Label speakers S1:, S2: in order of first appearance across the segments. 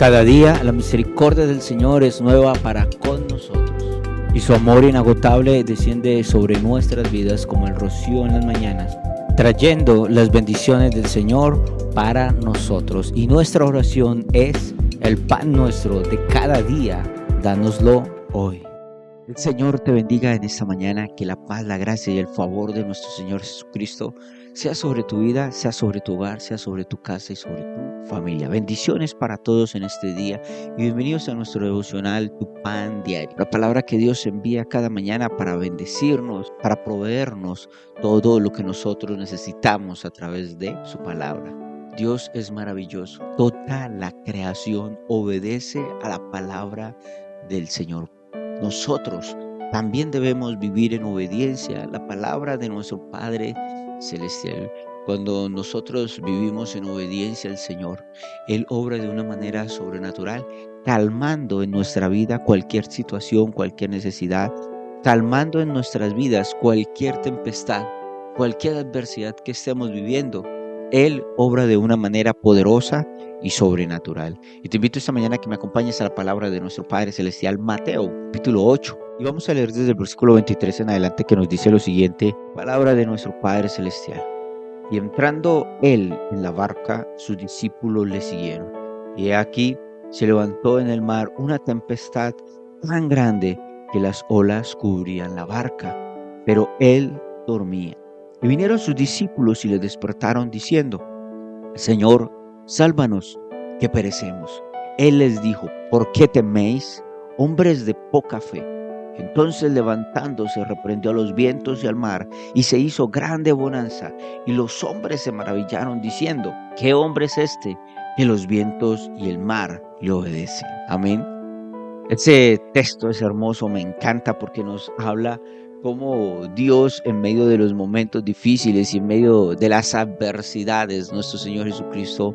S1: Cada día la misericordia del Señor es nueva para con nosotros, y su amor inagotable desciende sobre nuestras vidas como el rocío en las mañanas, trayendo las bendiciones del Señor para nosotros. Y nuestra oración es: el pan nuestro de cada día, dánoslo hoy. El Señor te bendiga en esta mañana, que la paz, la gracia y el favor de nuestro Señor Jesucristo sea sobre tu vida, sea sobre tu hogar, sea sobre tu casa y sobre tu familia. Bendiciones para todos en este día y bienvenidos a nuestro devocional Tu Pan Diario. La palabra que Dios envía cada mañana para bendecirnos, para proveernos todo lo que nosotros necesitamos a través de su palabra. Dios es maravilloso. Toda la creación obedece a la palabra del Señor. Nosotros también debemos vivir en obediencia a la palabra de nuestro Padre Celestial. Cuando nosotros vivimos en obediencia al Señor, Él obra de una manera sobrenatural, calmando en nuestra vida cualquier situación, cualquier necesidad, calmando en nuestras vidas cualquier tempestad, cualquier adversidad que estemos viviendo. Él obra de una manera poderosa y sobrenatural. Y te invito esta mañana a que me acompañes a la palabra de nuestro Padre Celestial, Mateo, capítulo 8. Y vamos a leer desde el versículo 23 en adelante, que nos dice lo siguiente: palabra de nuestro Padre Celestial. Y entrando él en la barca, sus discípulos le siguieron. Y he aquí, se levantó en el mar una tempestad tan grande que las olas cubrían la barca, pero él dormía. Y vinieron sus discípulos y le despertaron diciendo: Señor, sálvanos, que perecemos. Él les dijo: ¿por qué teméis, hombres de poca fe? Entonces, levantándose, reprendió a los vientos y al mar, y se hizo grande bonanza. Y los hombres se maravillaron, diciendo: ¿qué hombre es este, que los vientos y el mar le obedecen? Amén. Ese texto es hermoso, me encanta, porque nos habla cómo Dios, en medio de los momentos difíciles y en medio de las adversidades, nuestro Señor Jesucristo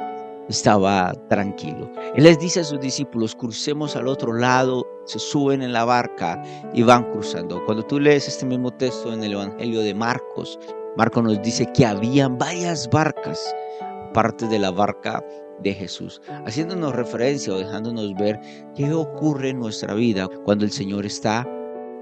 S1: estaba tranquilo. Él les dice a sus discípulos: crucemos al otro lado. Se suben en la barca y van cruzando. Cuando tú lees este mismo texto en el Evangelio de Marcos, Marcos nos dice que habían varias barcas, parte de la barca de Jesús, haciéndonos referencia o dejándonos ver qué ocurre en nuestra vida cuando el Señor está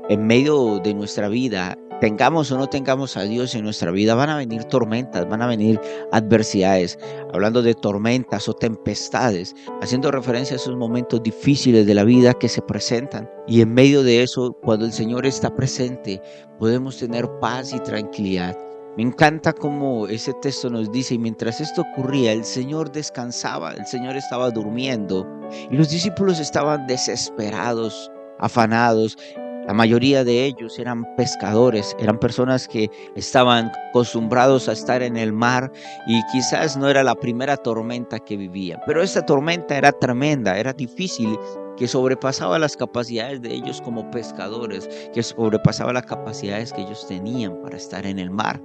S1: en medio de nuestra vida. Tengamos o no tengamos a Dios en nuestra vida, van a venir tormentas, van a venir adversidades. Hablando de tormentas o tempestades, haciendo referencia a esos momentos difíciles de la vida que se presentan. Y en medio de eso, cuando el Señor está presente, podemos tener paz y tranquilidad. Me encanta cómo ese texto nos dice: y mientras esto ocurría, el Señor descansaba, el Señor estaba durmiendo, y los discípulos estaban desesperados, afanados. La mayoría de ellos eran pescadores, eran personas que estaban acostumbrados a estar en el mar, y quizás no era la primera tormenta que vivían, pero esta tormenta era tremenda, era difícil, que sobrepasaba las capacidades de ellos como pescadores, que sobrepasaba las capacidades que ellos tenían para estar en el mar,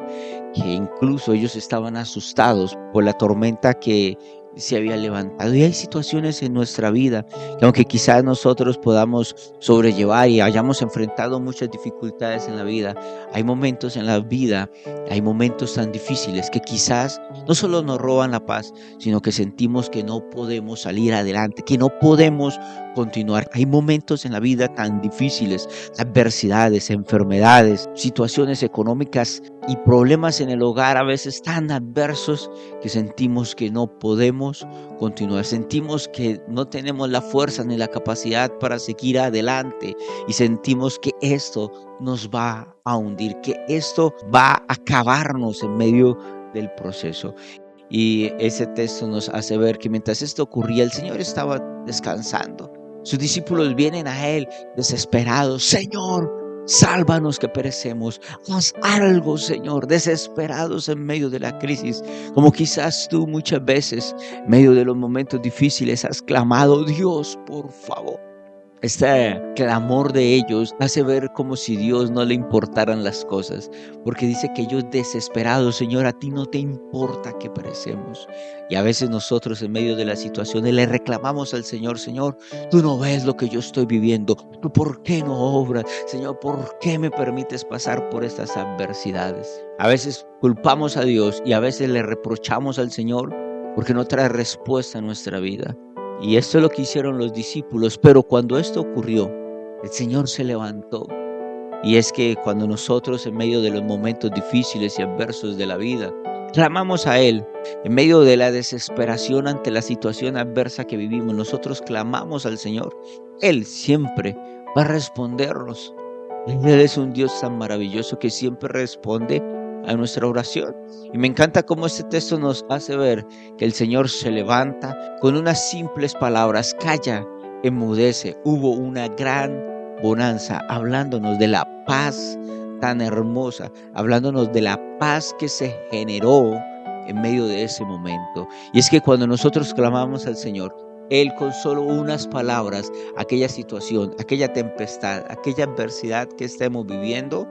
S1: que incluso ellos estaban asustados por la tormenta que se había levantado. Y hay situaciones en nuestra vida que, aunque quizás nosotros podamos sobrellevar y hayamos enfrentado muchas dificultades en la vida, hay momentos en la vida, hay momentos tan difíciles que quizás no solo nos roban la paz, sino que sentimos que no podemos salir adelante, que no podemos continuar. Hay momentos en la vida tan difíciles, adversidades, enfermedades, situaciones económicas y problemas en el hogar a veces tan adversos, que sentimos que no podemos continuar, sentimos que no tenemos la fuerza ni la capacidad para seguir adelante, y sentimos que esto nos va a hundir, que esto va a acabarnos en medio del proceso. Y ese texto nos hace ver que mientras esto ocurría, el Señor estaba descansando. Sus discípulos vienen a Él desesperados: Señor, sálvanos, que perecemos. Haz algo, Señor. Desesperados en medio de la crisis, como quizás tú muchas veces en medio de los momentos difíciles has clamado: Dios, por favor. Este clamor de ellos hace ver como si Dios no le importaran las cosas, porque dice que ellos desesperados: Señor, a ti no te importa que perecemos. Y a veces nosotros, en medio de las situaciones, le reclamamos al Señor: Señor, tú no ves lo que yo estoy viviendo, tú por qué no obras, Señor, por qué me permites pasar por estas adversidades. A veces culpamos a Dios y a veces le reprochamos al Señor porque no trae respuesta a nuestra vida. Y esto es lo que hicieron los discípulos. Pero cuando esto ocurrió, el Señor se levantó. Y es que cuando nosotros, en medio de los momentos difíciles y adversos de la vida, clamamos a Él, en medio de la desesperación ante la situación adversa que vivimos, nosotros clamamos al Señor. Él siempre va a respondernos. Él es un Dios tan maravilloso que siempre responde a nuestra oración. Y me encanta cómo este texto nos hace ver que el Señor se levanta con unas simples palabras: calla, enmudece. Hubo una gran bonanza, hablándonos de la paz tan hermosa, hablándonos de la paz que se generó en medio de ese momento. Y es que cuando nosotros clamamos al Señor, Él con solo unas palabras, aquella situación, aquella tempestad, aquella adversidad que estemos viviendo,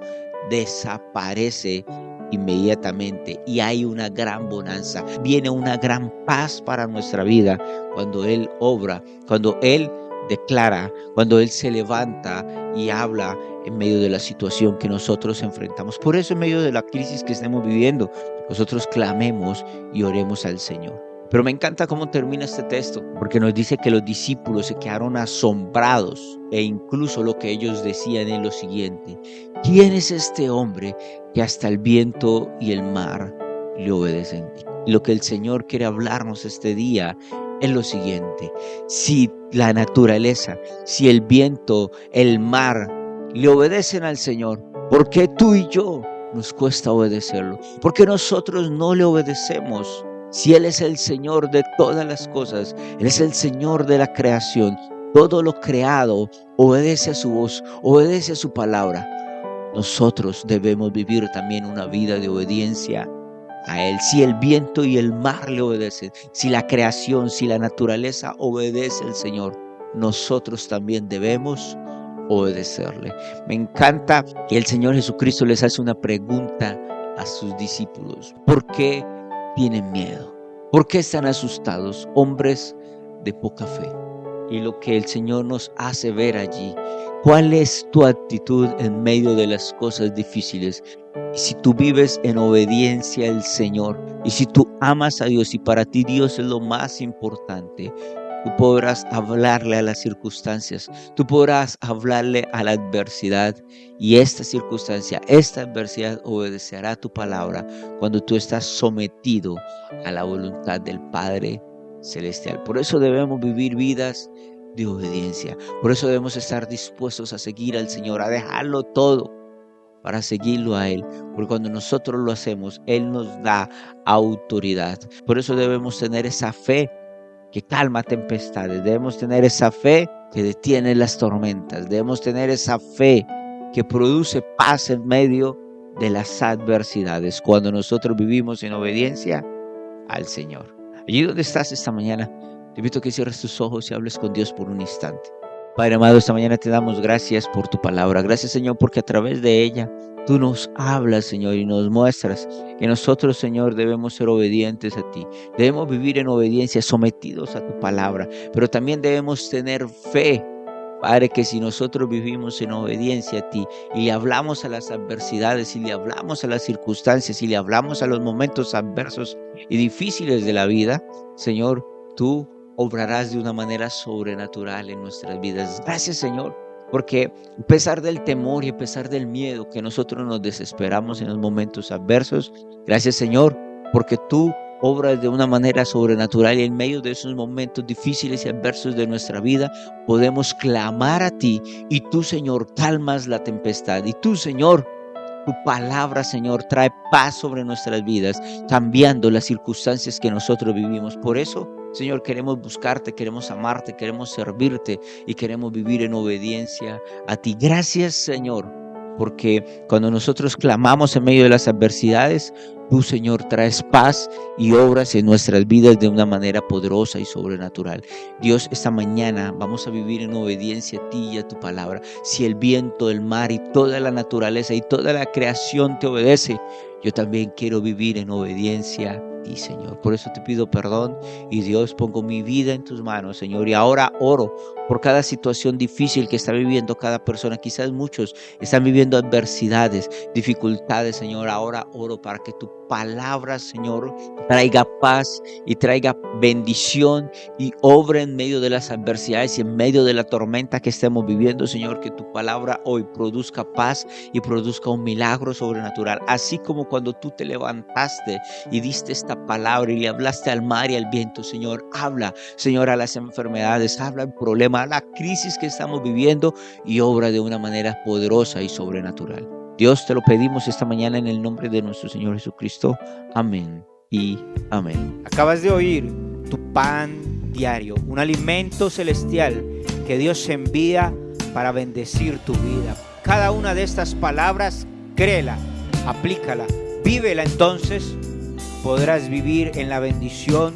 S1: desaparece inmediatamente y hay una gran bonanza. Viene una gran paz para nuestra vida cuando Él obra, cuando Él declara, cuando Él se levanta y habla en medio de la situación que nosotros enfrentamos. Por eso, en medio de la crisis que estemos viviendo, nosotros clamemos y oremos al Señor. Pero me encanta cómo termina este texto, porque nos dice que los discípulos se quedaron asombrados e incluso lo que ellos decían es lo siguiente: ¿quién es este hombre que hasta el viento y el mar le obedecen? Y lo que el Señor quiere hablarnos este día es lo siguiente: si la naturaleza, si el viento, el mar le obedecen al Señor, ¿por qué tú y yo nos cuesta obedecerlo? ¿Por qué nosotros no le obedecemos? Si Él es el Señor de todas las cosas, Él es el Señor de la creación, todo lo creado obedece a su voz, obedece a su palabra. Nosotros debemos vivir también una vida de obediencia a Él. Si el viento y el mar le obedecen, si la creación, si la naturaleza obedece al Señor, nosotros también debemos obedecerle. Me encanta que el Señor Jesucristo les hace una pregunta a sus discípulos: ¿por qué tienen miedo? ¿Por qué están asustados, hombres de poca fe? Y lo que el Señor nos hace ver allí: ¿cuál es tu actitud en medio de las cosas difíciles? Y si tú vives en obediencia al Señor, y si tú amas a Dios y para ti Dios es lo más importante, tú podrás hablarle a las circunstancias, tú podrás hablarle a la adversidad, y esta circunstancia, esta adversidad obedecerá tu palabra cuando tú estás sometido a la voluntad del Padre Celestial. Por eso debemos vivir vidas de obediencia. Por eso debemos estar dispuestos a seguir al Señor, a dejarlo todo para seguirlo a Él, porque cuando nosotros lo hacemos, Él nos da autoridad. Por eso debemos tener esa fe que calma tempestades, debemos tener esa fe que detiene las tormentas, debemos tener esa fe que produce paz en medio de las adversidades, cuando nosotros vivimos en obediencia al Señor. Allí donde estás esta mañana, te invito a que cierres tus ojos y hables con Dios por un instante. Padre amado, esta mañana te damos gracias por tu palabra. Gracias, Señor, porque a través de ella tú nos hablas, Señor, y nos muestras que nosotros, Señor, debemos ser obedientes a ti. Debemos vivir en obediencia, sometidos a tu palabra, pero también debemos tener fe, Padre, que si nosotros vivimos en obediencia a ti y le hablamos a las adversidades, y le hablamos a las circunstancias, y le hablamos a los momentos adversos y difíciles de la vida, Señor, tú obrarás de una manera sobrenatural en nuestras vidas. Gracias, Señor, porque a pesar del temor y a pesar del miedo que nosotros nos desesperamos en los momentos adversos, gracias, Señor, porque tú obras de una manera sobrenatural, y en medio de esos momentos difíciles y adversos de nuestra vida podemos clamar a ti, y tú, Señor, calmas la tempestad, y tú, Señor, tu palabra, Señor, trae paz sobre nuestras vidas, cambiando las circunstancias que nosotros vivimos. Por eso, Señor, queremos buscarte, queremos amarte, queremos servirte y queremos vivir en obediencia a ti. Gracias, Señor, porque cuando nosotros clamamos en medio de las adversidades, tú, Señor, traes paz y obras en nuestras vidas de una manera poderosa y sobrenatural. Dios, esta mañana vamos a vivir en obediencia a ti y a tu palabra. Si el viento, el mar y toda la naturaleza y toda la creación te obedece, yo también quiero vivir en obediencia a ti, Señor. Por eso te pido perdón, y Dios, pongo mi vida en tus manos, Señor. Y ahora oro por cada situación difícil que está viviendo cada persona. Quizás muchos están viviendo adversidades, dificultades, Señor. Ahora oro para que tu palabra, Señor, traiga paz y traiga bendición y obra en medio de las adversidades y en medio de la tormenta que estemos viviendo, Señor, que tu palabra hoy produzca paz y produzca un milagro sobrenatural, así como cuando tú te levantaste y diste esta palabra y le hablaste al mar y al viento. Señor, habla, Señor, a las enfermedades, habla al problema, a la crisis que estamos viviendo y obra de una manera poderosa y sobrenatural. Dios, te lo pedimos esta mañana en el nombre de nuestro Señor Jesucristo. Amén y amén.
S2: Acabas de oír tu pan diario, un alimento celestial que Dios envía para bendecir tu vida. Cada una de estas palabras, créela, aplícala, vívela, entonces podrás vivir en la bendición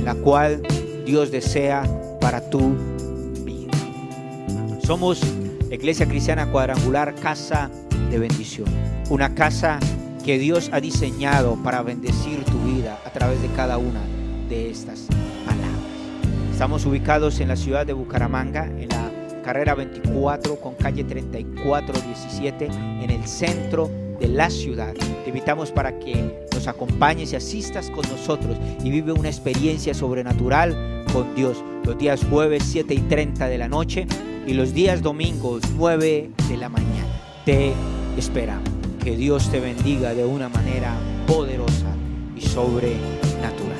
S2: la cual Dios desea para tu vida. Somos Iglesia Cristiana Cuadrangular, Casa de Bendición, una casa que Dios ha diseñado para bendecir tu vida a través de cada una de estas palabras. Estamos ubicados en la ciudad de Bucaramanga, en la carrera 24 con calle 3417, en el centro de la ciudad. Te invitamos para que nos acompañes y asistas con nosotros y vive una experiencia sobrenatural con Dios. Los días jueves 7:30 de la noche y los días domingos 9 de la mañana. Te esperamos. Que Dios te bendiga de una manera poderosa y sobrenatural.